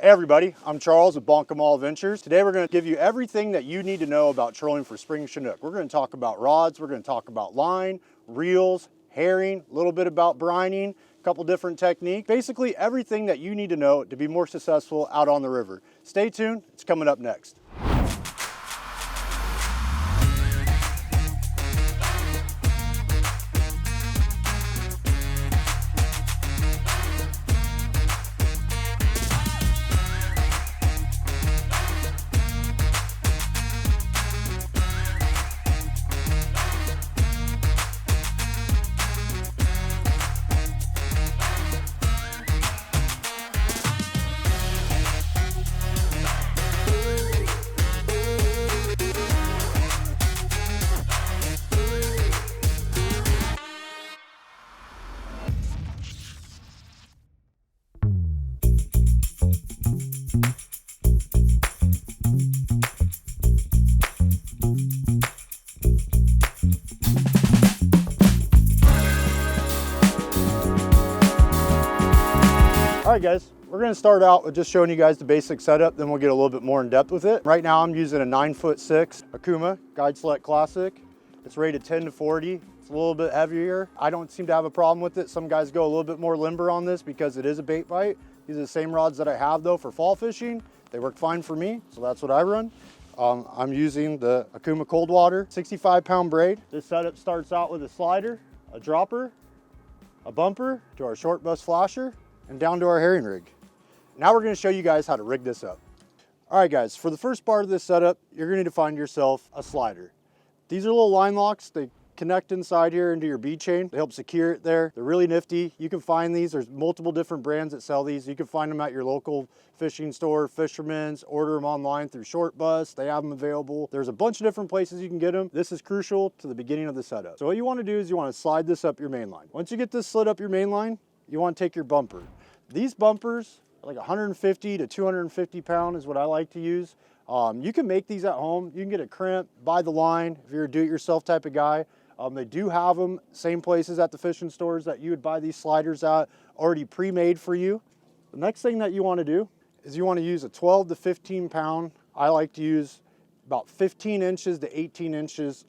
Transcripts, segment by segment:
Hey everybody, I'm Charles with 𝗛𝗘𝗟𝗪 Ventures. Today we're going to give you everything that you need to know about trolling for spring Chinook. We're going to talk about rods, we're going to talk about line, reels, herring, a little bit about brining, a couple different techniques. Basically everything that you need to know to be more successful out on the river. Stay tuned, it's coming up next. All right guys, we're gonna start out with just showing you guys the basic setup, then we'll get a little bit more in depth with it. Right now I'm using a 9'6" Okuma Guide Select Classic. It's rated 10 to 40. It's a little bit heavier. I don't seem to have a problem with it. Some guys go a little bit more limber on this because it is a bait bite. These are the same rods that I have though for fall fishing. They work fine for me, so that's what I run. I'm using the Okuma Cold Water 65-pound braid. This setup starts out with a slider, a dropper, a bumper to our short bust flasher, and down to our herring rig. Now we're gonna show you guys how to rig this up. All right guys, for the first part of this setup, you're gonna need to find yourself a slider. These are little line locks. They connect inside here into your bead chain. They help secure it there. They're really nifty. You can find these. There's multiple different brands that sell these. You can find them at your local fishing store, Fisherman's, order them online through Short Bus. They have them available. There's a bunch of different places you can get them. This is crucial to the beginning of the setup. So what you wanna do is you wanna slide this up your main line. Once you get this slid up your main line, you wanna take your bumper. These bumpers are like 150 to 250 pound is what I like to use. You can make these at home. You can get a crimp, buy the line if you're a do-it-yourself type of guy. They do have them, same places at the fishing stores that you would buy these sliders at, already pre-made for you. The next thing that you want to do is you want to use a 12 to 15 pound. I like to use about 15 inches to 18 inches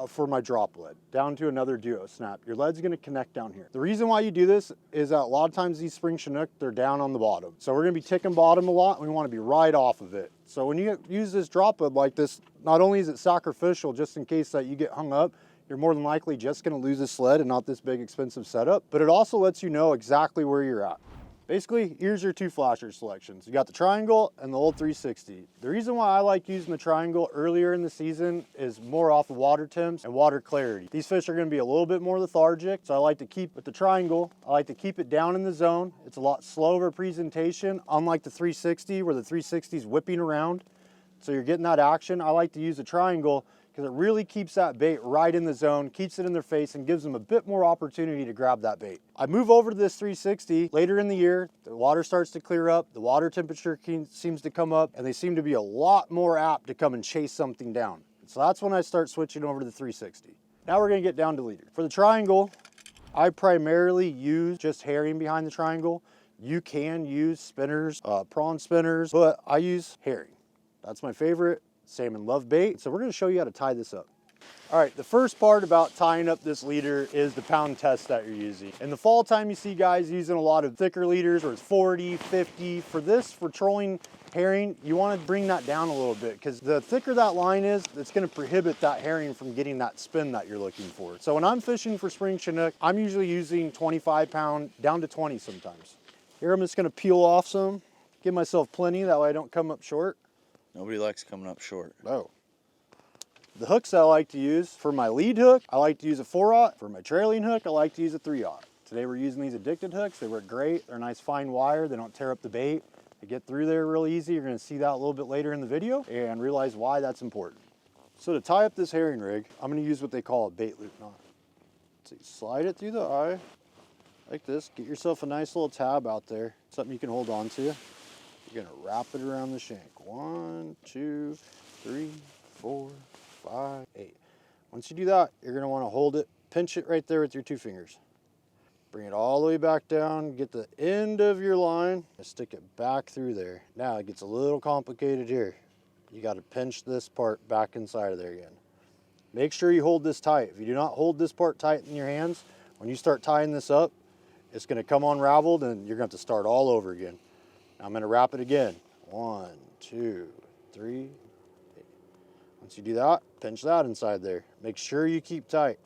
for my drop lead, down to another duo snap. Your lead's gonna connect down here. The reason why you do this is that a lot of times these spring Chinook, they're down on the bottom. So we're gonna be ticking bottom a lot, and we wanna be right off of it. So when you use this drop lead like this, not only is it sacrificial just in case that you get hung up, you're more than likely just gonna lose this sled and not this big expensive setup, but it also lets you know exactly where you're at. Basically, here's your two flasher selections. You got the triangle and the old 360. The reason why I like using the triangle earlier in the season is more off of water temps and water clarity. These fish are gonna be a little bit more lethargic, so I like to keep, with the triangle, I like to keep it down in the zone. It's a lot slower presentation, unlike the 360 where the 360 is whipping around. So you're getting that action. I like to use the triangle because it really keeps that bait right in the zone, keeps it in their face, and gives them a bit more opportunity to grab that bait. I move over to this 360 later in the year, the water starts to clear up, the water temperature seems to come up, and they seem to be a lot more apt to come and chase something down. So that's when I start switching over to the 360. Now we're gonna get down to leader. For the triangle, I primarily use just herring behind the triangle. You can use spinners, prawn spinners, but I use herring. That's my favorite. Salmon love bait. So we're gonna show you how to tie this up. All right, the first part about tying up this leader is the pound test that you're using. In the fall time, you see guys using a lot of thicker leaders where it's 40, 50. For this, for trolling herring, you wanna bring that down a little bit because the thicker that line is, it's gonna prohibit that herring from getting that spin that you're looking for. So when I'm fishing for spring Chinook, I'm usually using 25 pound down to 20 sometimes. Here I'm just gonna peel off some, give myself plenty, that way I don't come up short. Nobody likes coming up short. No. The hooks that I like to use, for my lead hook, I like to use a 4/0. For my trailing hook, I like to use a 3/0. Today we're using these addicted hooks. They work great. They're a nice fine wire. They don't tear up the bait. They get through there real easy. You're gonna see that a little bit later in the video and realize why that's important. So to tie up this herring rig, I'm gonna use what they call a bait loop knot. So you slide it through the eye like this. Get yourself a nice little tab out there, something you can hold on to. You're gonna wrap it around the shank. 1, 2, 3, 4, 5, 8. Once you do that, you're gonna wanna hold it, pinch it right there with your 2 fingers. Bring it all the way back down, get the end of your line, and stick it back through there. Now it gets a little complicated here. You got to pinch this part back inside of there again. Make sure you hold this tight. If you do not hold this part tight in your hands, when you start tying this up, it's going to come unraveled and you're going to have to start all over again. Now I'm going to wrap it again. 1, 2, 3. Once you do that, pinch that inside there. Make sure you keep tight.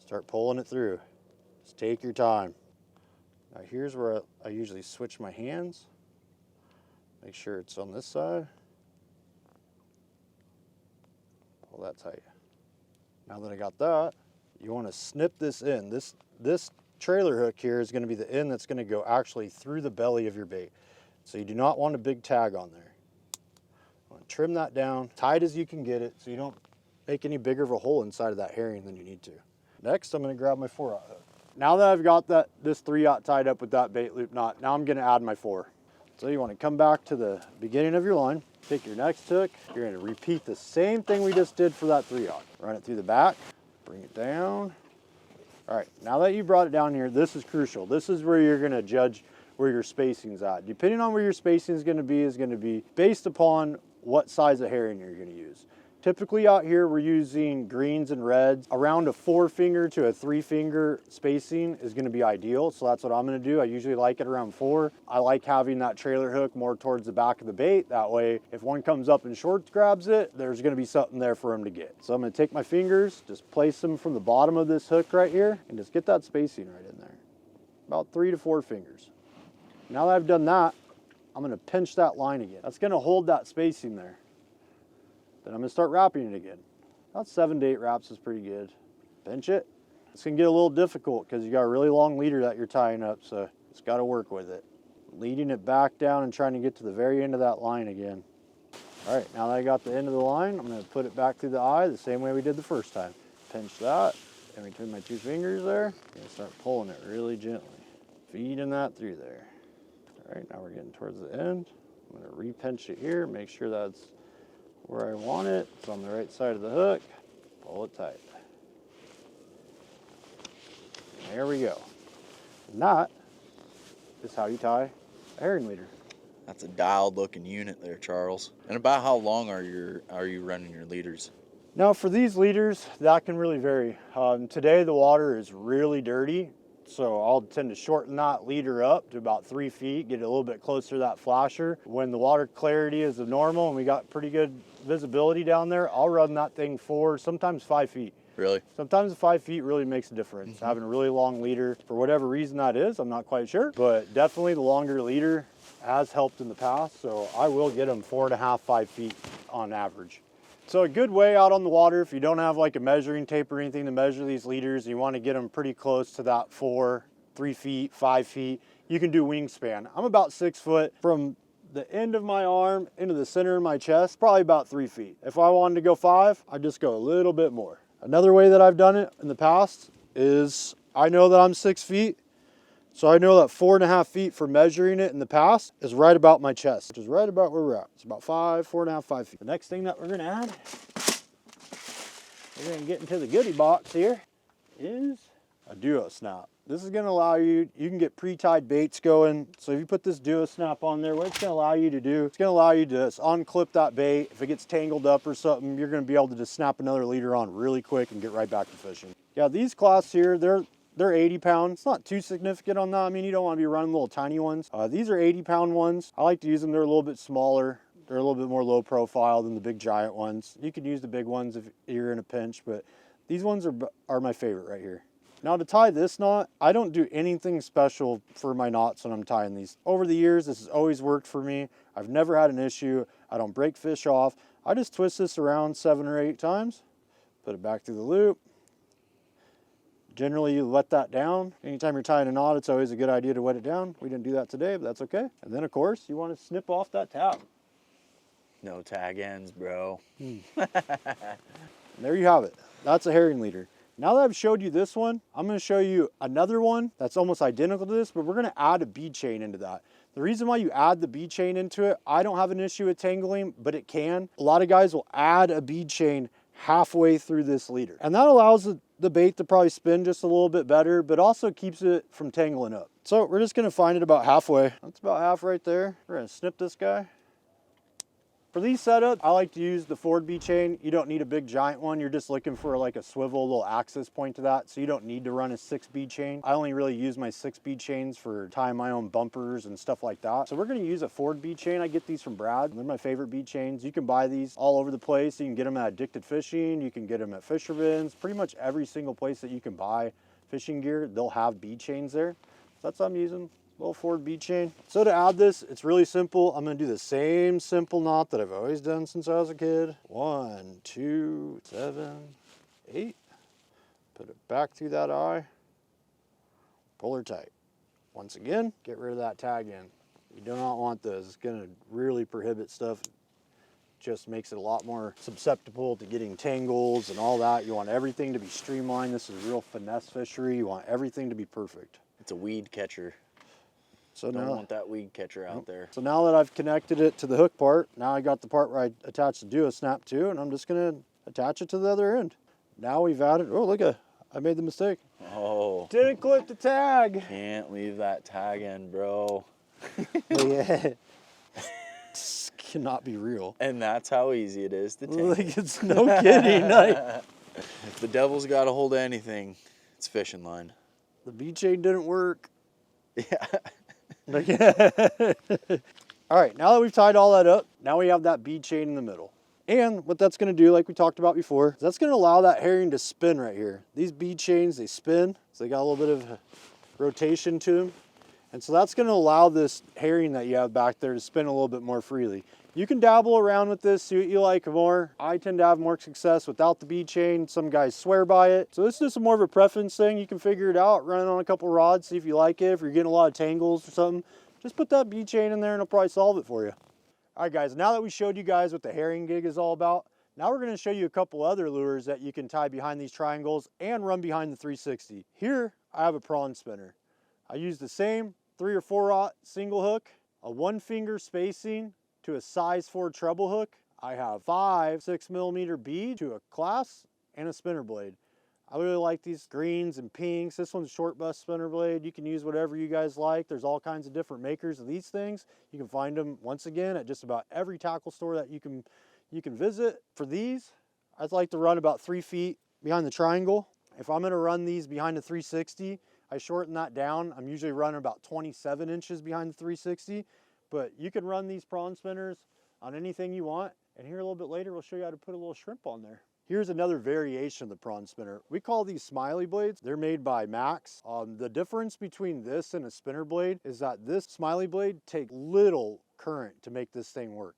Start pulling it through. Just take your time. Now here's where I usually switch my hands. Make sure it's on this side. Pull that tight. Now that I got that, you want to snip this in. This trailer hook here is going to be the end that's going to go actually through the belly of your bait. So you do not want a big tag on there. I want to trim that down tight as you can get it so you don't make any bigger of a hole inside of that herring than you need to. Next, I'm going to grab my 4/0 hook. Now that I've got this 3/0 tied up with that bait loop knot, now I'm going to add my 4. So you want to come back to the beginning of your line, take your next hook, you're going to repeat the same thing we just did for that 3/0. Run it through the back, bring it down. All right, now that you brought it down here, this is crucial. This is where you're going to judge where your spacing's at. Depending on where your spacing is going to be based upon what size of herring you're going to use. Typically out here, we're using greens and reds. Around a 4-finger to a 3-finger spacing is gonna be ideal. So that's what I'm gonna do. I usually like it around 4. I like having that trailer hook more towards the back of the bait. That way, if one comes up and short grabs it, there's gonna be something there for him to get. So I'm gonna take my fingers, just place them from the bottom of this hook right here, and just get that spacing right in there. About 3 to 4 fingers. Now that I've done that, I'm gonna pinch that line again. That's gonna hold that spacing there. Then I'm gonna start wrapping it again. About 7 to 8 wraps is pretty good. Pinch it. It's gonna get a little difficult because you got a really long leader that you're tying up, so it's gotta work with it. Leading it back down and trying to get to the very end of that line again. All right, now that I got the end of the line, I'm gonna put it back through the eye the same way we did the first time. Pinch that, in between my 2 fingers there, and start pulling it really gently. Feeding that through there. All right, now we're getting towards the end. I'm gonna re-pinch it here, make sure that's where I want it. It's on the right side of the hook. Pull it tight. There we go. And that is how you tie a herring leader. That's a dialed looking unit there, Charles. And about how long are you running your leaders? Now for these leaders, that can really vary. Today the water is really dirty, so I'll tend to shorten that leader up to about 3 feet, get it a little bit closer to that flasher. When the water clarity is normal and we got pretty good visibility down there, I'll run that thing 4, sometimes 5 feet. Really? Sometimes 5 feet really makes a difference. Having a really long leader, for whatever reason that is, I'm not quite sure, but definitely the longer leader has helped in the past, so I will get them 4.5, 5 feet on average. So a good way out on the water, if you don't have like a measuring tape or anything to measure these leaders, you want to get them pretty close to that 4, 3 feet, 5 feet, you can do wingspan. I'm about 6 foot from the end of my arm into the center of my chest, probably about 3 feet. If I wanted to go 5, I'd just go a little bit more. Another way that I've done it in the past is I know that I'm 6 feet, so I know that 4.5 feet for measuring it in the past is right about my chest, which is right about where we're at. It's about 4.5, 5 feet. The next thing that we're gonna add, we're gonna get into the goodie box here, is a duo snap. This is gonna allow you can get pre-tied baits going. So if you put this duo snap on there, what it's gonna allow you to do, it's gonna allow you to just unclip that bait. If it gets tangled up or something, you're gonna be able to just snap another leader on really quick and get right back to fishing. Yeah, these class here, they're 80 pounds. It's not too significant on that. I mean, you don't want to be running little tiny ones. These are 80-pound ones. I like to use them. They're a little bit smaller. They're a little bit more low profile than the big giant ones. You could use the big ones if you're in a pinch, but these ones are my favorite right here. Now to tie this knot, I don't do anything special for my knots when I'm tying these. Over the years, this has always worked for me. I've never had an issue. I don't break fish off. I just twist this around 7 or 8 times, put it back through the loop. Generally, you let that down. Anytime you're tying a knot, it's always a good idea to wet it down. We didn't do that today, but that's okay. And then, of course, you want to snip off that tab. No tag ends, bro. There you have it. That's a herring leader. Now that I've showed you this one, I'm going to show you another one that's almost identical to this, but we're going to add a bead chain into that. The reason why you add the bead chain into it, I don't have an issue with tangling, but it can. A lot of guys will add a bead chain halfway through this leader. And that allows the bait to probably spin just a little bit better, but also keeps it from tangling up. So we're just gonna find it about halfway. That's about half right there. We're gonna snip this guy. For these setups, I like to use the forward bead chain. You don't need a big giant one. You're just looking for like a swivel little axis point to that. So you don't need to run a 6 bead chain. I only really use my 6 bead chains for tying my own bumpers and stuff like that. So we're gonna use a forward bead chain. I get these from Brad. They're my favorite bead chains. You can buy these all over the place. You can get them at Addicted Fishing. You can get them at Fisherman's. Pretty much every single place that you can buy fishing gear, they'll have bead chains there. So that's what I'm using. Little forward bead chain. So to add this, it's really simple. I'm gonna do the same simple knot that I've always done since I was a kid. 1, 2, 7, 8. Put it back through that eye. Pull her tight. Once again, get rid of that tag end. You do not want this. It's gonna really prohibit stuff. Just makes it a lot more susceptible to getting tangles and all that. You want everything to be streamlined. This is a real finesse fishery. You want everything to be perfect. It's a weed catcher. So Don't now, want that weed catcher out there. So now that I've connected it to the hook part, now I got the part where I attach the duo snap to, and I'm just gonna attach it to the other end. Now we've added, oh look at, I made the mistake. Oh. Didn't clip the tag. Can't leave that tag in, bro. Yeah. This cannot be real. And that's how easy it is to take. Like, it's no kidding. If the devil's got a hold of anything, it's fishing line. The bead chain didn't work. Yeah. All right, now that we've tied all that up, now we have that bead chain in the middle. And what that's gonna do, like we talked about before, that's gonna allow that herring to spin right here. These bead chains, they spin, so they got a little bit of rotation to them. And so that's gonna allow this herring that you have back there to spin a little bit more freely. You can dabble around with this, see what you like more. I tend to have more success without the bead chain. Some guys swear by it. So this is just more of a preference thing. You can figure it out, run it on a couple rods, see if you like it. If you're getting a lot of tangles or something, just put that bead chain in there and it'll probably solve it for you. All right guys, now that we showed you guys what the herring gig is all about, now we're gonna show you a couple other lures that you can tie behind these triangles and run behind the 360. Here, I have a prawn spinner. I use the same 3 or 4/0 single hook, a 1-finger spacing to a size 4 treble hook. I have 5 6mm bead to a clasp and a spinner blade. I really like these greens and pinks. This one's short bust spinner blade. You can use whatever you guys like. There's all kinds of different makers of these things. You can find them once again at just about every tackle store that you can visit. For these, I'd like to run about 3 feet behind the triangle. If I'm gonna run these behind the 360, I shorten that down. I'm usually running about 27 inches behind the 360. But you can run these prawn spinners on anything you want. And here a little bit later, we'll show you how to put a little shrimp on there. Here's another variation of the prawn spinner. We call these smiley blades. They're made by Max. The difference between this and a spinner blade is that this smiley blade takes little current to make this thing work.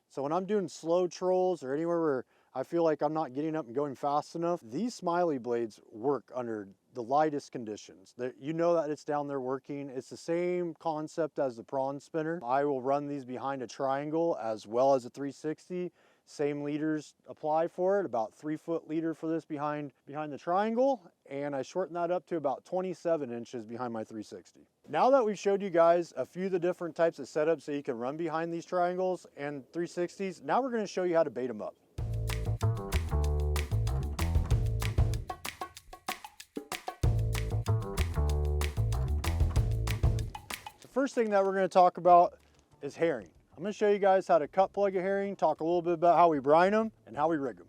So when I'm doing slow trolls or anywhere where I feel like I'm not getting up and going fast enough, these smiley blades work under the lightest conditions. You know that it's down there working. It's the same concept as the prawn spinner. I will run these behind a triangle as well as a 360. Same leaders apply for it, about 3-foot leader for this behind the triangle, and I shorten that up to about 27 inches behind my 360. Now that we've showed you guys a few of the different types of setups that you can run behind these triangles and 360s, now we're gonna show you how to bait them up. The first thing that we're gonna talk about is herring. I'm gonna show you guys how to cut plug a herring, talk a little bit about how we brine them and how we rig them.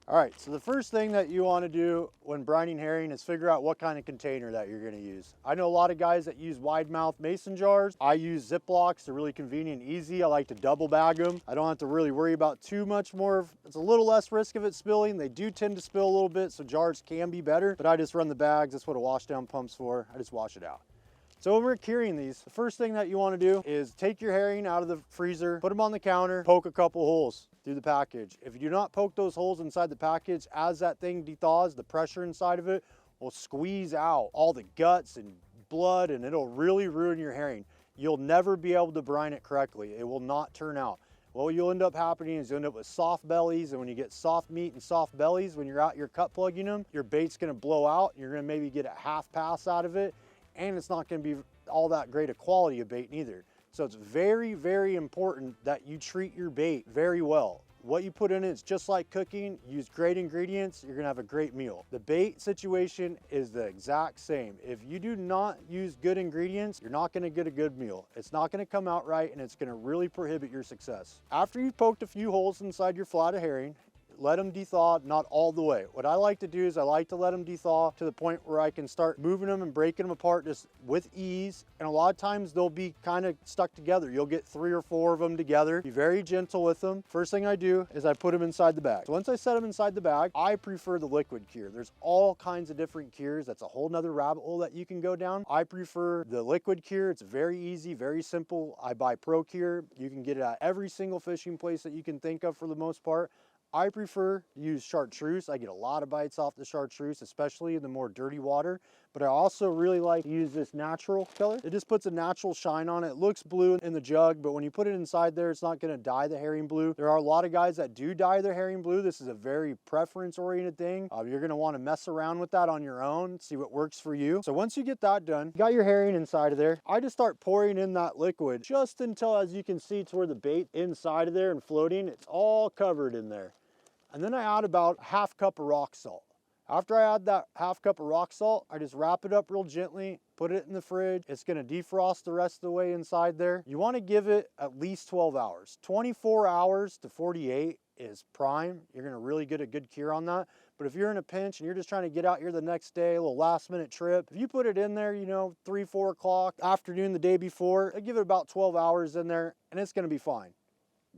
All right, so the first thing that you wanna do when brining herring is figure out what kind of container that you're gonna use. I know a lot of guys that use wide mouth mason jars. I use Ziplocs, they're really convenient and easy. I like to double bag them. I don't have to really worry about too much more. It's a little less risk of it spilling. They do tend to spill a little bit, so jars can be better, but I just run the bags. That's what a wash down pump's for. I just wash it out. So when we're curing these, the first thing that you want to do is take your herring out of the freezer, put them on the counter, poke a couple holes through the package. If you do not poke those holes inside the package, as that thing dethaws, the pressure inside of it will squeeze out all the guts and blood, and it'll really ruin your herring. You'll never be able to brine it correctly. It will not turn out. What you'll end up happening is you'll end up with soft bellies, and when you get soft meat and soft bellies, when you're out your cut plugging them, your bait's gonna blow out. You're gonna maybe get a half pass out of it, and it's not going to be all that great a quality of bait either. So it's very, very important that you treat your bait very well. What you put in it's just like cooking. Use great ingredients, you're gonna have a great meal. The bait situation is the exact same. If you do not use good ingredients, you're not gonna get a good meal. It's not gonna come out right, and it's gonna really prohibit your success. After you've poked a few holes inside your flat of herring, let them dethaw, not all the way. What I like to do is I like to let them dethaw to the point where I can start moving them and breaking them apart just with ease. And a lot of times they'll be kind of stuck together. You'll get 3 or 4 of them together. Be very gentle with them. First thing I do is I put them inside the bag. So once I set them inside the bag, I prefer the liquid cure. There's all kinds of different cures. That's a whole nother rabbit hole that you can go down. I prefer the liquid cure. It's very easy, very simple. I buy Pro Cure. You can get it at every single fishing place that you can think of for the most part. I prefer to use chartreuse. I get a lot of bites off the chartreuse, especially in the more dirty water. But I also really like to use this natural color. It just puts a natural shine on it. It looks blue in the jug, but when you put it inside there, it's not gonna dye the herring blue. There are a lot of guys that do dye their herring blue. This is a very preference-oriented thing. You're gonna wanna mess around with that on your own, see what works for you. So once you get that done, you got your herring inside of there. I just start pouring in that liquid just until, as you can see, to where the bait inside of there and floating, it's all covered in there. And then I add about a half cup of rock salt. After I add that half cup of rock salt, I just wrap it up real gently, put it in the fridge. It's gonna defrost the rest of the way inside there. You wanna give it at least 12 hours. 24 hours to 48 is prime. You're gonna really get a good cure on that. But if you're in a pinch and you're just trying to get out here the next day, a little last minute trip, if you put it in there, you know, 3, 4 o'clock afternoon the day before, I give it about 12 hours in there and it's gonna be fine.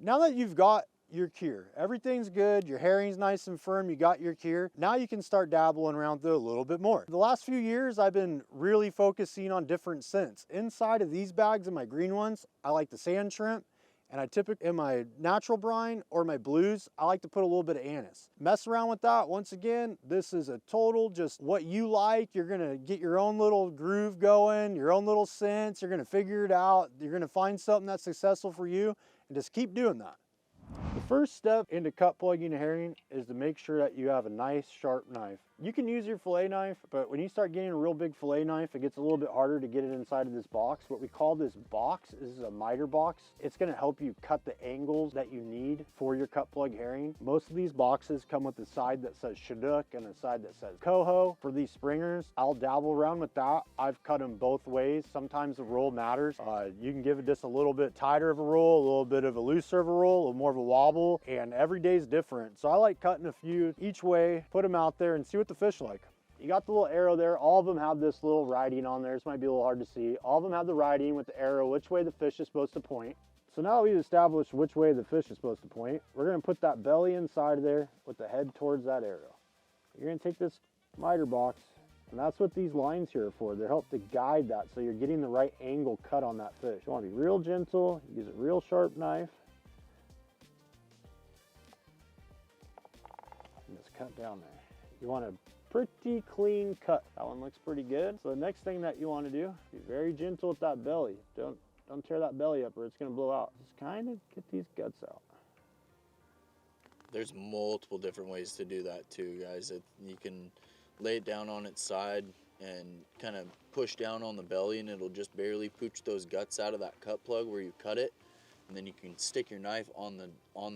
Now that you've got your cure, everything's good, your herring's nice and firm, you got your cure, now you can start dabbling around through a little bit more. The last few years I've been really focusing on different scents. Inside of these bags and my green ones, I like the sand shrimp, and I typically, in my natural brine or my blues, I like to put a little bit of anise. Mess around with that. Once again, this is a total just what you like. You're gonna get your own little groove going, your own little scents, you're gonna figure it out, you're gonna find something that's successful for you, and just keep doing that. The first step into cut plugging a herring is to make sure that you have a nice sharp knife. You can use your fillet knife, but when you start getting a real big fillet knife, it gets a little bit harder to get it inside of this box. What we call this box is a miter box. It's gonna help you cut the angles that you need for your cut plug herring. Most of these boxes come with a side that says 𝗛𝗘𝗏 and a side that says coho. For these springers, I'll dabble around with that. I've cut them both ways. Sometimes the roll matters. You can give it just a little bit tighter of a roll, a little bit of a looser of a roll, a little more of a wobble, and every day's different. So I like cutting a few each way, put them out there and see what the fish like. You got the little arrow there. All of them have this little writing on there. This might be a little hard to see. All of them have the writing with the arrow, which way the fish is supposed to point. So now that we've established which way the fish is supposed to point, we're gonna put that belly inside of there with the head towards that arrow. You're gonna take this miter box, and that's what these lines here are for. They help to guide that so you're getting the right angle cut on that fish. You wanna be real gentle, use a real sharp knife. And just cut down there. You want a pretty clean cut. That one looks pretty good. So the next thing that you want to do, be very gentle with that belly. Don't tear that belly up or it's going to blow out. Just kind of get these guts out. There's multiple different ways to do that too, guys. You can lay it down on its side and kind of push down on the belly, and it'll just barely pooch those guts out of that cut plug where you cut it. And then you can stick your knife on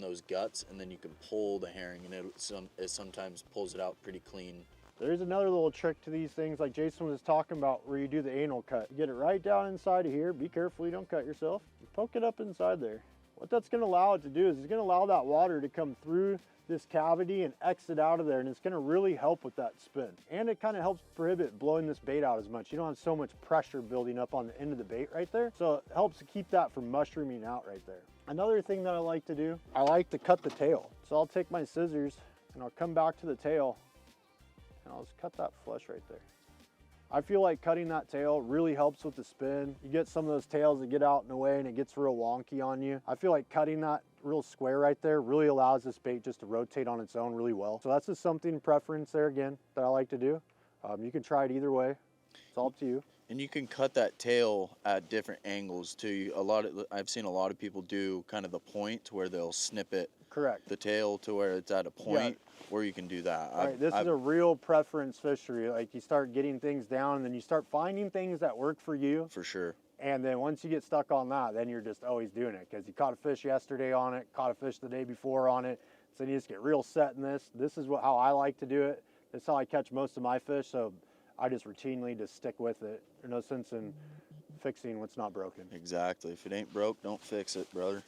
those guts, and then you can pull the herring, and it sometimes pulls it out pretty clean. There's another little trick to these things like Jason was talking about where you do the anal cut. You get it right down inside of here. Be careful you don't cut yourself. You poke it up inside there. What that's going to allow it to do is it's going to allow that water to come through this cavity and exit out of there, and it's going to really help with that spin. And it kind of helps prohibit blowing this bait out as much. You don't have so much pressure building up on the end of the bait right there, so it helps to keep that from mushrooming out right there. Another thing that I like to do, I like to cut the tail. So I'll take my scissors and I'll come back to the tail and I'll just cut that flesh right there. I feel like cutting that tail really helps with the spin. You get some of those tails that get out in the way and it gets real wonky on you. I feel like cutting that real square right there really allows this bait just to rotate on its own really well. So that's just something preference there again that I like to do. You can try it either way. It's all up to you. And you can cut that tail at different angles too. I've seen a lot of people do kind of the point where they'll snip it. Correct. The tail to where it's at a point where you can do that. Right, this is a real preference fishery. Like you start getting things down and then you start finding things that work for you. For sure. And then once you get stuck on that, then you're just always doing it because you caught a fish yesterday on it, caught a fish the day before on it. So you just get real set in this. This is how I like to do it. That's how I catch most of my fish. So I just routinely just stick with it. There's no sense in fixing what's not broken. Exactly. If it ain't broke, don't fix it, brother.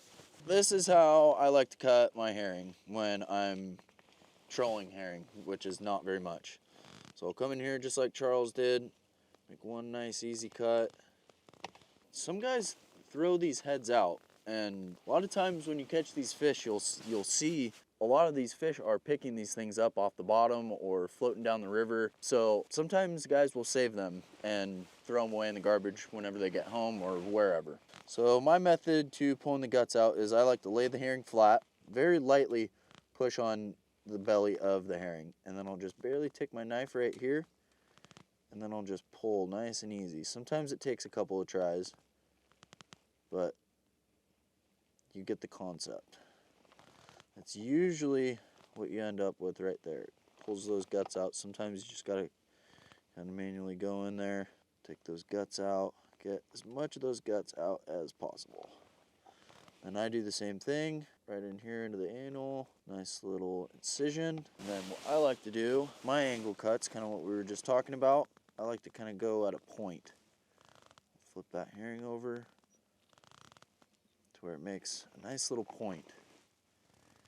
This is how I like to cut my herring when I'm trolling herring, which is not very much. So I'll come in here just like Charles did, make one nice easy cut. Some guys throw these heads out, and a lot of times when you catch these fish, you'll see a lot of these fish are picking these things up off the bottom or floating down the river. So sometimes guys will save them and throw them away in the garbage whenever they get home or wherever. So my method to pulling the guts out is I like to lay the herring flat, very lightly push on the belly of the herring, and then I'll just barely take my knife right here, and then I'll just pull nice and easy. Sometimes it takes a couple of tries, but you get the concept. That's usually what you end up with right there. It pulls those guts out. Sometimes you just gotta kind of manually go in there, take those guts out, get as much of those guts out as possible. And I do the same thing right in here into the anal, nice little incision. And then what I like to do, my angle cuts, kind of what we were just talking about, I like to kind of go at a point. Flip that herring over to where it makes a nice little point.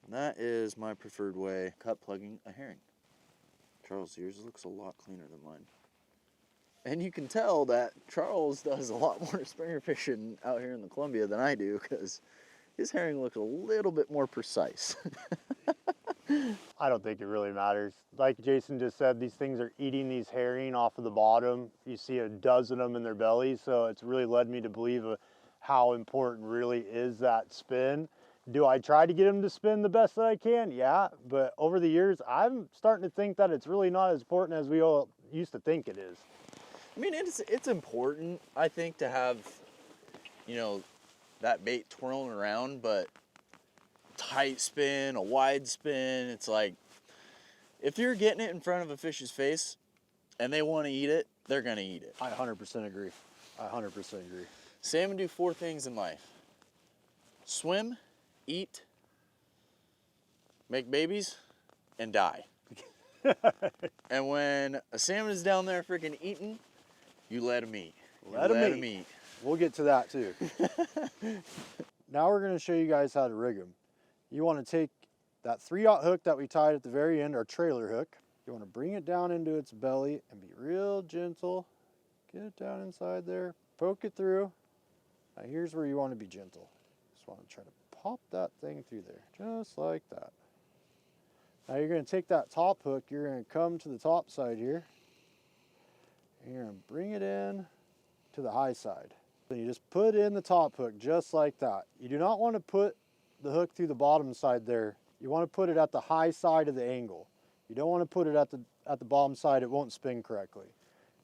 And that is my preferred way cut plugging a herring. Charles, yours looks a lot cleaner than mine. And you can tell that Charles does a lot more springer fishing out here in the Columbia than I do, because his herring looks a little bit more precise. I don't think it really matters. Like Jason just said, these things are eating these herring off of the bottom. You see a dozen of them in their belly, so it's really led me to believe how important really is that spin. Do I try to get them to spin the best that I can? Yeah, but over the years, I'm starting to think that it's really not as important as we all used to think it is. I mean, it's important, I think, to have, you know, that bait twirling around, but tight spin, a wide spin, it's like, if you're getting it in front of a fish's face and they want to eat it, they're going to eat it. I 100% agree. I 100% agree. Salmon do 4 things in life: swim, eat, make babies, and die. And when a salmon is down there freaking eating, you let him eat. Let him eat. We'll get to that too. Now we're going to show you guys how to rig them. You want to take that 3/0 hook that we tied at the very end, our trailer hook. You want to bring it down into its belly and be real gentle. Get it down inside there, poke it through. Now here's where you want to be gentle. Just want to try to pop that thing through there, just like that. Now you're going to take that top hook, you're going to come to the top side here, and you're going to bring it in to the high side. Then you just put in the top hook just like that. You do not want to put the hook through the bottom side there. You want to put it at the high side of the angle. You don't want to put it at the bottom side, it won't spin correctly.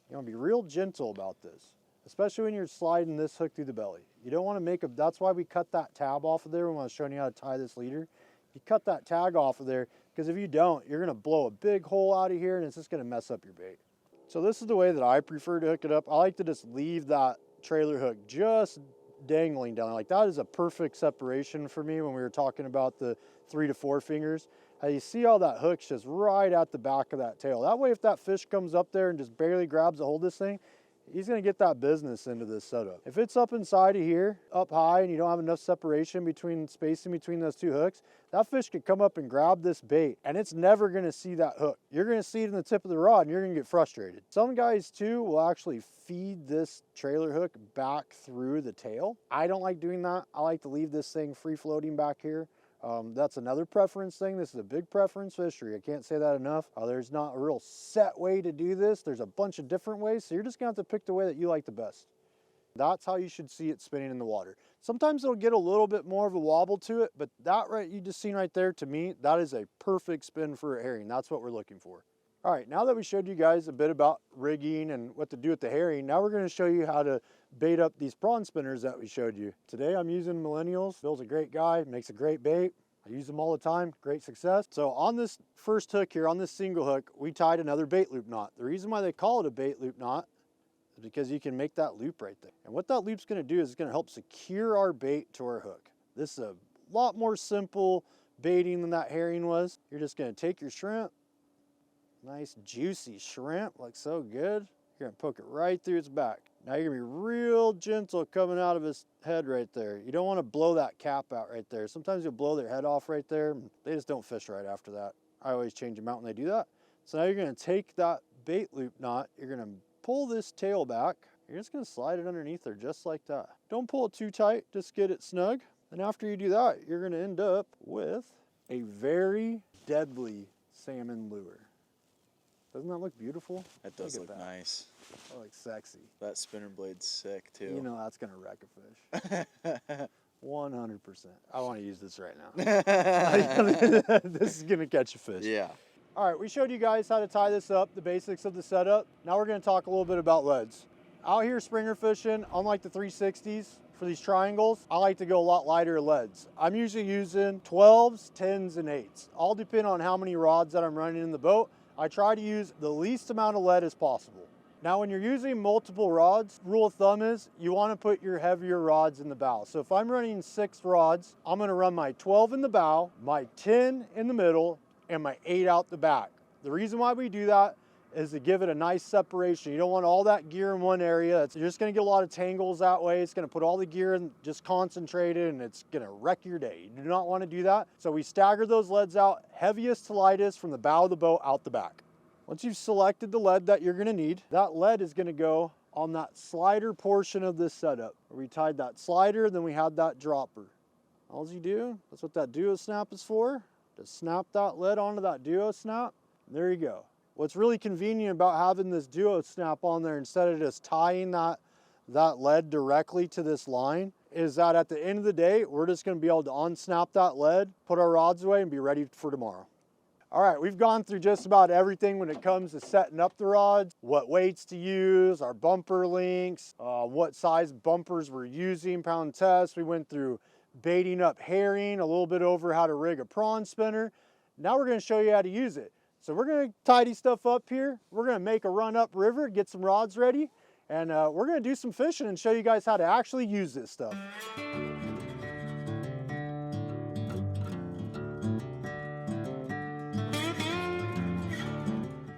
You want to be real gentle about this, especially when you're sliding this hook through the belly. You don't want to make that's why we cut that tab off of there when I was showing you how to tie this leader. You cut that tag off of there, because if you don't, you're going to blow a big hole out of here and it's just going to mess up your bait. So this is the way that I prefer to hook it up. I like to just leave that trailer hook just dangling down. Like, that is a perfect separation for me when we were talking about the 3 to 4 fingers. You see how that hook's just right at the back of that tail. That way, if that fish comes up there and just barely grabs a hold of this thing, he's going to get that business into this setup. If it's up inside of here, up high, and you don't have enough separation spacing between those 2 hooks, that fish could come up and grab this bait, and it's never going to see that hook. You're going to see it in the tip of the rod, and you're going to get frustrated. Some guys, too, will actually feed this trailer hook back through the tail. I don't like doing that. I like to leave this thing free-floating back here. That's another preference thing. This is a big preference fishery. I can't say that enough. There's not a real set way to do this. There's a bunch of different ways, so you're just gonna have to pick the way that you like the best. That's how you should see it spinning in the water. Sometimes it'll get a little bit more of a wobble to it, but that right you just seen right there, to me, that is a perfect spin for a herring. That's what we're looking for. All right, now that we showed you guys a bit about rigging and what to do with the herring, now we're gonna show you how to bait up these prawn spinners that we showed you. Today I'm using Millennials. Bill's a great guy, makes a great bait. I use them all the time, great success. So on this first hook here, on this single hook, we tied another bait loop knot. The reason why they call it a bait loop knot is because you can make that loop right there. And what that loop's gonna do is it's gonna help secure our bait to our hook. This is a lot more simple baiting than that herring was. You're just gonna take your shrimp, nice juicy shrimp, like so good. You're gonna poke it right through its back. Now you're gonna be real gentle coming out of his head right there. You don't wanna blow that cap out right there. Sometimes you'll blow their head off right there. They just don't fish right after that. I always change them out when they do that. So now you're gonna take that bait loop knot, you're gonna pull this tail back. You're just gonna slide it underneath there just like that. Don't pull it too tight, just get it snug. And after you do that, you're gonna end up with a very deadly salmon lure. Doesn't that look beautiful? That does look nice. That looks sexy. That spinner blade's sick too. You know that's gonna wreck a fish. 100%. I wanna use this right now. This is gonna catch a fish. Yeah. All right, we showed you guys how to tie this up, the basics of the setup. Now we're gonna talk a little bit about leads. Out here springer fishing, unlike the 360s, for these triangles, I like to go a lot lighter leads. I'm usually using 12s, 10s, and 8s. All depend on how many rods that I'm running in the boat. I try to use the least amount of lead as possible. Now when you're using multiple rods, rule of thumb is you wanna put your heavier rods in the bow. So if I'm running 6 rods, I'm gonna run my 12 in the bow, my 10 in the middle, and my 8 out the back. The reason why we do that is to give it a nice separation. You don't want all that gear in one area. You're just gonna get a lot of tangles that way. It's gonna put all the gear in just concentrated and it's gonna wreck your day. You do not wanna do that. So we stagger those leads out, heaviest to lightest from the bow of the boat out the back. Once you've selected the lead that you're gonna need, that lead is gonna go on that slider portion of this setup. We tied that slider, then we had that dropper. All you do, that's what that duo snap is for. Just snap that lead onto that duo snap. There you go. What's really convenient about having this duo snap on there instead of just tying that lead directly to this line is that at the end of the day, we're just gonna be able to unsnap that lead, put our rods away, and be ready for tomorrow. All right, we've gone through just about everything when it comes to setting up the rods, what weights to use, our bumper lengths, what size bumpers we're using, pound test. We went through baiting up herring, a little bit over how to rig a prawn spinner. Now we're gonna show you how to use it. So we're gonna tidy stuff up here. We're gonna make a run up river, get some rods ready, and we're gonna do some fishing and show you guys how to actually use this stuff.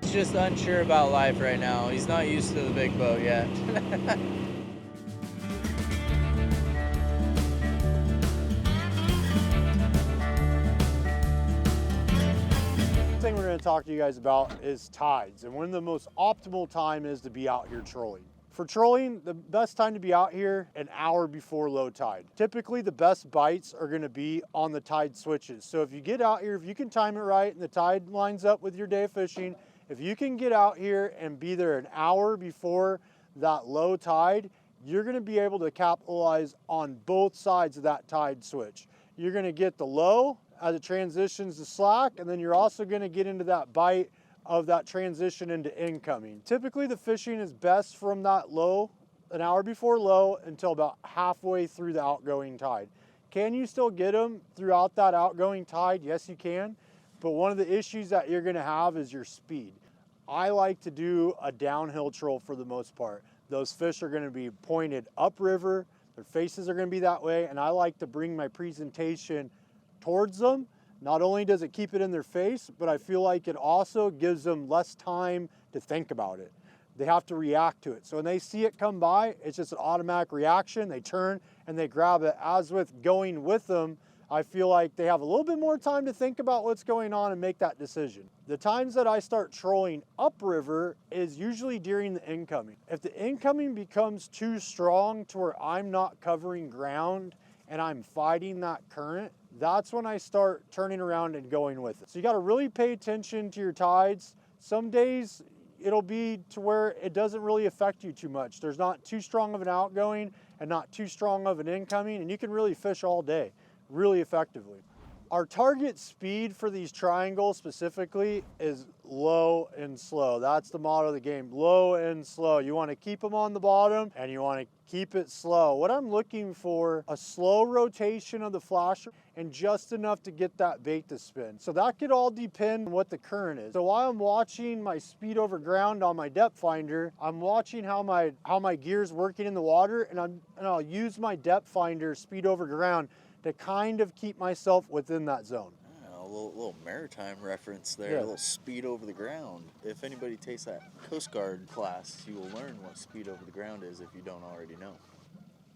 He's just unsure about life right now. He's not used to the big boat yet. Thing we're going to talk to you guys about is tides and when the most optimal time is to be out here trolling. For trolling, the best time to be out here an hour before low tide. Typically the best bites are going to be on the tide switches. So if you get out here, if you can time it right and the tide lines up with your day of fishing, if you can get out here and be there an hour before that low tide, you're going to be able to capitalize on both sides of that tide switch. You're going to get the low as it transitions to slack, and then you're also gonna get into that bite of that transition into incoming. Typically the fishing is best from that low, an hour before low, until about halfway through the outgoing tide. Can you still get them throughout that outgoing tide? Yes, you can, but one of the issues that you're gonna have is your speed. I like to do a downhill troll for the most part. Those fish are gonna be pointed upriver, their faces are gonna be that way, and I like to bring my presentation towards them. Not only does it keep it in their face, but I feel like it also gives them less time to think about it. They have to react to it. So when they see it come by, it's just an automatic reaction. They turn and they grab it. As with going with them, I feel like they have a little bit more time to think about what's going on and make that decision. The times that I start trolling upriver is usually during the incoming. If the incoming becomes too strong to where I'm not covering ground and I'm fighting that current, that's when I start turning around and going with it. So you gotta really pay attention to your tides. Some days it'll be to where it doesn't really affect you too much. There's not too strong of an outgoing and not too strong of an incoming, and you can really fish all day really effectively. Our target speed for these triangles specifically is low and slow. That's the motto of the game, low and slow. You want to keep them on the bottom and you want to keep it slow. What I'm looking for, a slow rotation of the flasher and just enough to get that bait to spin. So that could all depend on what the current is. So while I'm watching my speed over ground on my depth finder, I'm watching how my gear's working in the water, and I'll use my depth finder speed over ground to kind of keep myself within that zone. A little maritime reference there, Yeah. a little speed over the ground. If anybody takes that Coast Guard class, you will learn what speed over the ground is if you don't already know.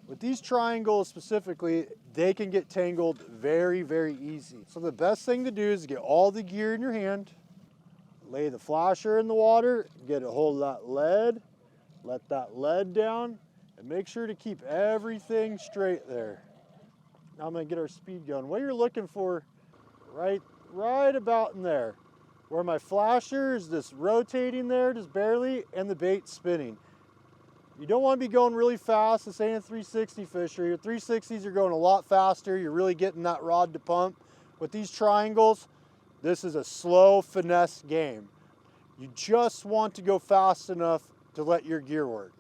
With these triangles specifically, they can get tangled very, very easy. So the best thing to do is get all the gear in your hand, lay the flasher in the water, get a hold of that lead, let that lead down, and make sure to keep everything straight there. Now I'm gonna get our speed going. What you're looking for, right about in there, where my flasher is just rotating there, just barely, and the bait's spinning. You don't want to be going really fast. This ain't a 360 fishery. Your 360s are going a lot faster. You're really getting that rod to pump. With these triangles, this is a slow finesse game. You just want to go fast enough to let your gear work.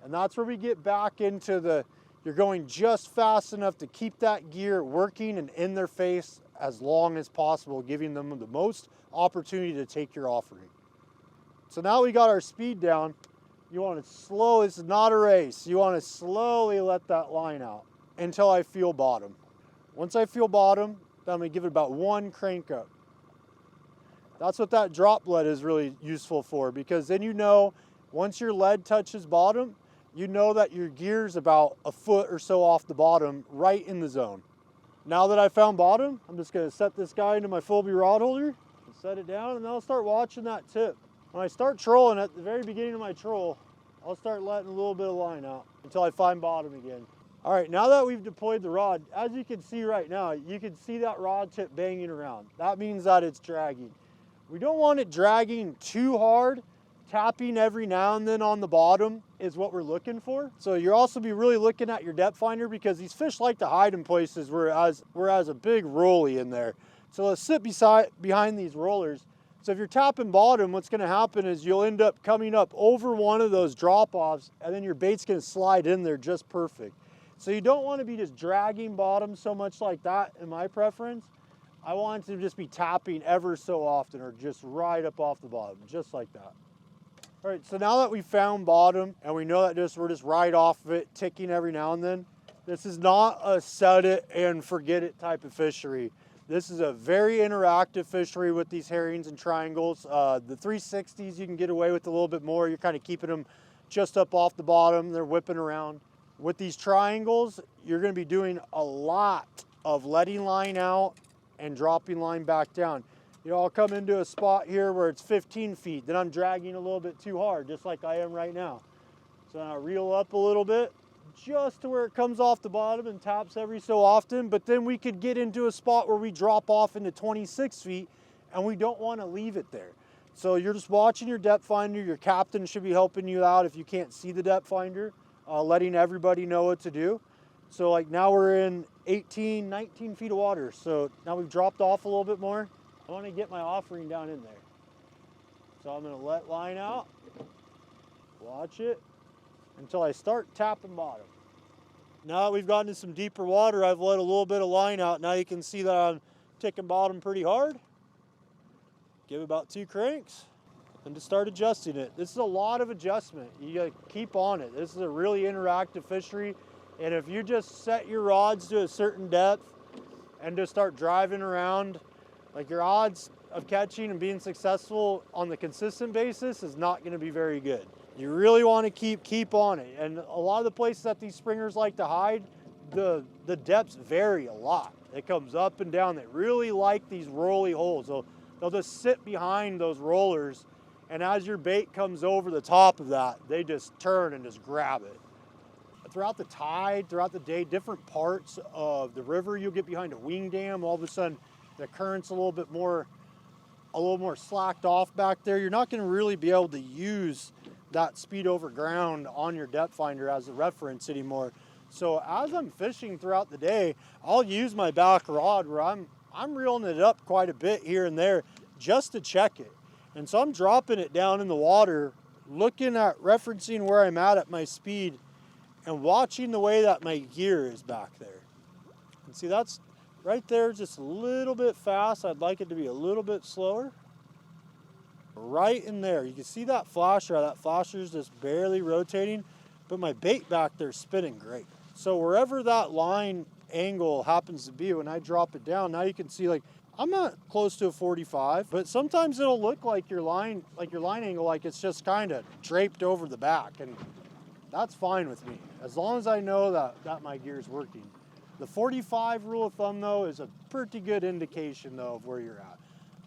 And that's where we get back into you're going just fast enough to keep that gear working and in their face as long as possible, giving them the most opportunity to take your offering. So now we got our speed down. You want to slow, this is not a race. You want to slowly let that line out until I feel bottom. Once I feel bottom, then I'm gonna give it about one crank up. That's what that drop lead is really useful for, because then you know, once your lead touches bottom, you know that your gear's about a foot or so off the bottom, right in the zone. Now that I found bottom, I'm just gonna set this guy into my Full-B rod holder, and set it down, and then I'll start watching that tip. When I start trolling at the very beginning of my troll, I'll start letting a little bit of line out until I find bottom again. All right, now that we've deployed the rod, as you can see right now, you can see that rod tip banging around. That means that it's dragging. We don't want it dragging too hard. Tapping every now and then on the bottom is what we're looking for. So you'll also be really looking at your depth finder, because these fish like to hide in places where it has a big rollie in there. So let's sit behind these rollers. So if you're tapping bottom, what's gonna happen is you'll end up coming up over one of those drop-offs, and then your bait's gonna slide in there just perfect. So you don't wanna be just dragging bottom so much like that, in my preference. I want it to just be tapping ever so often, or just right up off the bottom, just like that. All right, so now that we found bottom and we know that we're just right off of it, ticking every now and then, this is not a set it and forget it type of fishery. This is a very interactive fishery with these herrings and triangles. The 360s you can get away with a little bit more. You're kind of keeping them just up off the bottom. They're whipping around. With these triangles, you're gonna be doing a lot of letting line out and dropping line back down. You know, I'll come into a spot here where it's 15 feet, then I'm dragging a little bit too hard, just like I am right now. So then I reel up a little bit, just to where it comes off the bottom and taps every so often, but then we could get into a spot where we drop off into 26 feet and we don't want to leave it there. So you're just watching your depth finder. Your captain should be helping you out if you can't see the depth finder, letting everybody know what to do. So like now we're in 18, 19 feet of water. So now we've dropped off a little bit more. I want to get my offering down in there. So I'm going to let line out, watch it until I start tapping bottom. Now that we've gotten to some deeper water, I've let a little bit of line out. Now you can see that I'm ticking bottom pretty hard. Give it about 2 cranks and just start adjusting it. This is a lot of adjustment. You gotta keep on it. This is a really interactive fishery. And if you just set your rods to a certain depth and just start driving around, like, your odds of catching and being successful on the consistent basis is not gonna be very good. You really wanna keep on it. And a lot of the places that these springers like to hide, the depths vary a lot. It comes up and down. They really like these rolly holes. So they'll just sit behind those rollers, and as your bait comes over the top of that, they just turn and just grab it. Throughout the tide, throughout the day, different parts of the river, you'll get behind a wing dam. All of a sudden, the current's a little more slacked off back there. You're not gonna really be able to use that speed over ground on your depth finder as a reference anymore. So as I'm fishing throughout the day, I'll use my back rod where I'm I'm reeling it up quite a bit here and there just to check it. And so I'm dropping it down in the water, looking at referencing where I'm at my speed, and watching the way that my gear is back there. And see, that's right there, just a little bit fast. I'd like it to be a little bit slower. Right in there, you can see that flasher. That flasher's just barely rotating, but my bait back there is spinning great. So wherever that line angle happens to be, when I drop it down, now you can see, like, I'm not close to a 45, but sometimes it'll look like your line angle, like it's just kind of draped over the back, and that's fine with me, as long as I know that my gear's working. The 45 rule of thumb, though, is a pretty good indication, though, of where you're at.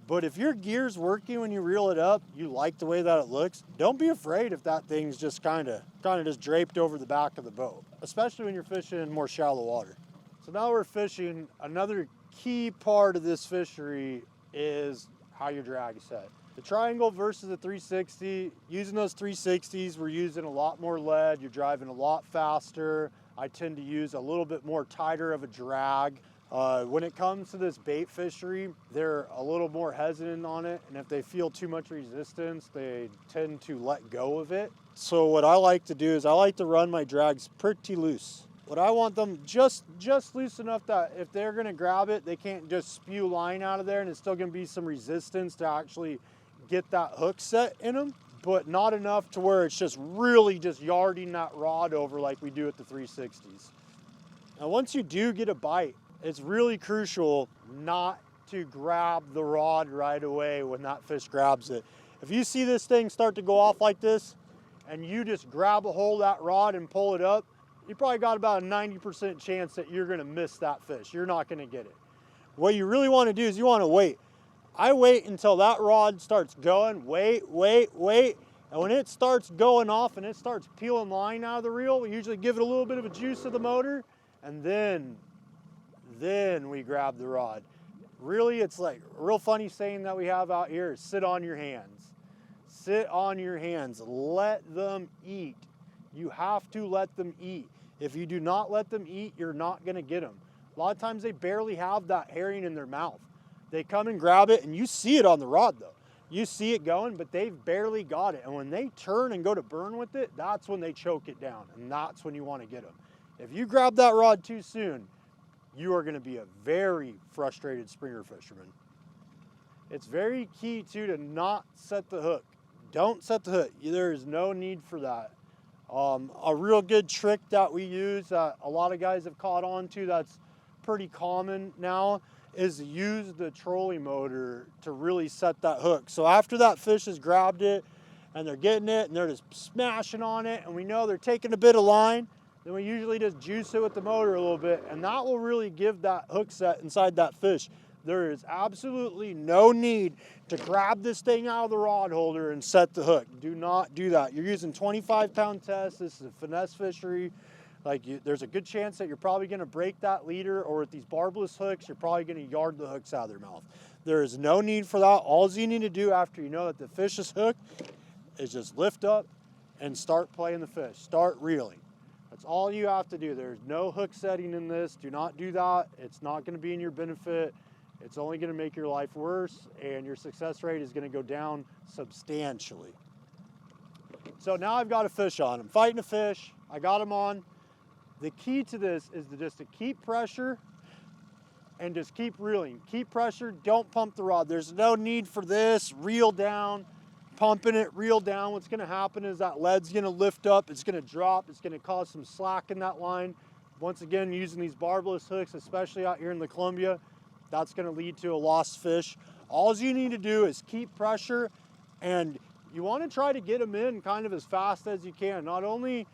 But if your gear's working when you reel it up, you like the way that it looks, don't be afraid if that thing's just kind of just draped over the back of the boat, especially when you're fishing in more shallow water. So now we're fishing. Another key part of this fishery is how your drag is set. The triangle versus the 360, using those 360s, we're using a lot more lead, you're driving a lot faster. I tend to use a little bit more tighter of a drag. When it comes to this bait fishery, they're a little more hesitant on it, and if they feel too much resistance, they tend to let go of it. So what I like to do is I like to run my drags pretty loose. But I want them just loose enough that if they're gonna grab it, they can't just spew line out of there, and it's still gonna be some resistance to actually get that hook set in them, but not enough to where it's just really just yarding that rod over like we do at the 360s. Now once you do get a bite, it's really crucial not to grab the rod right away when that fish grabs it. If you see this thing start to go off like this, and you just grab a hold of that rod and pull it up, you probably got about a 90% chance that you're gonna miss that fish. You're not gonna get it. What you really wanna do is you wanna wait. I wait until that rod starts going, wait. And when it starts going off and it starts peeling line out of the reel, we usually give it a little bit of a juice of the motor, and then we grab the rod. Really, it's like a real funny saying that we have out here is sit on your hands. Sit on your hands, let them eat. You have to let them eat. If you do not let them eat, you're not gonna get them. A lot of times they barely have that herring in their mouth. They come and grab it, and you see it on the rod though. You see it going, but they've barely got it. And when they turn and go to burn with it, that's when they choke it down, and that's when you wanna get them. If you grab that rod too soon, you are gonna be a very frustrated springer fisherman. It's very key too to not set the hook. Don't set the hook. There is no need for that. A real good trick that we use that a lot of guys have caught on to, that's pretty common now, is to use the trolling motor to really set that hook. So after that fish has grabbed it and they're getting it and they're just smashing on it, and we know they're taking a bit of line, then we usually just juice it with the motor a little bit, and that will really give that hook set inside that fish. There is absolutely no need to grab this thing out of the rod holder and set the hook. Do not do that. You're using 25-pound test. This is a finesse fishery. There's a good chance that you're probably gonna break that leader, or with these barbless hooks, you're probably gonna yard the hooks out of their mouth. There is no need for that. All you need to do after you know that the fish is hooked is just lift up and start playing the fish. Start reeling. That's all you have to do. There's no hook setting in this. Do not do that. It's not gonna be in your benefit. It's only gonna make your life worse, and your success rate is gonna go down substantially. So now I've got a fish on. I'm fighting a fish. I got him on. The key to this is to keep pressure and just keep reeling. Keep pressure, don't pump the rod. There's no need for this, reel down, pumping it, reel down. What's gonna happen is that lead's gonna lift up, it's gonna drop, it's gonna cause some slack in that line. Once again, using these barbless hooks, especially out here in the Columbia, that's gonna lead to a lost fish. All you need to do is keep pressure, and you wanna try to get them in kind of as fast as you can. Not only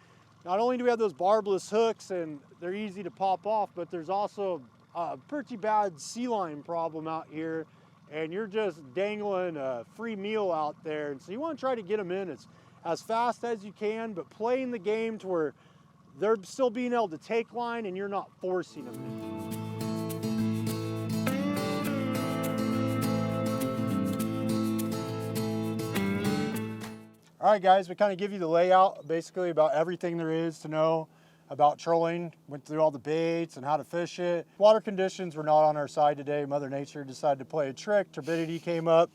do we have those barbless hooks and they're easy to pop off, but there's also a pretty bad sea lion problem out here, and you're just dangling a free meal out there. And so you wanna try to get them in as fast as you can, but playing the game to where they're still being able to take line and you're not forcing them in. All right, guys, we kind of give you the layout, basically about everything there is to know about trolling, went through all the baits and how to fish it. Water conditions were not on our side today. Mother Nature decided to play a trick. Turbidity came up.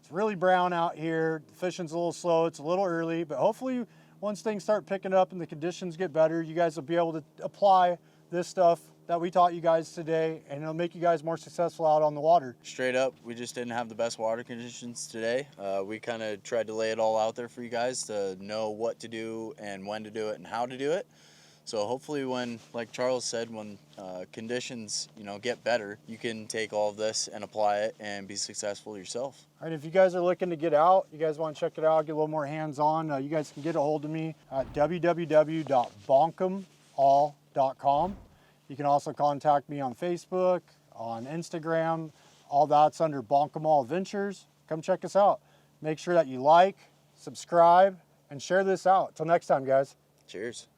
It's really brown out here. The fishing's a little slow. It's a little early, but hopefully once things start picking up and the conditions get better, you guys will be able to apply this stuff that we taught you guys today, and it'll make you guys more successful out on the water. Straight up, we just didn't have the best water conditions today. We kind of tried to lay it all out there for you guys to know what to do and when to do it and how to do it. So hopefully when, like Charles said, when conditions, get better, you can take all of this and apply it and be successful yourself. All right, if you guys are looking to get out, you guys want to check it out, get a little more hands-on, you guys can get a hold of me at www.𝗛𝗘𝗟𝗣 𝗦𝗣𝗥𝗘𝗪. You can also contact me on Facebook, on Instagram. All that's under 𝗛𝗪𝗏𝗪 Adventures. Come check us out. Make sure that you like, subscribe, and share this out. Till next time, guys. Cheers.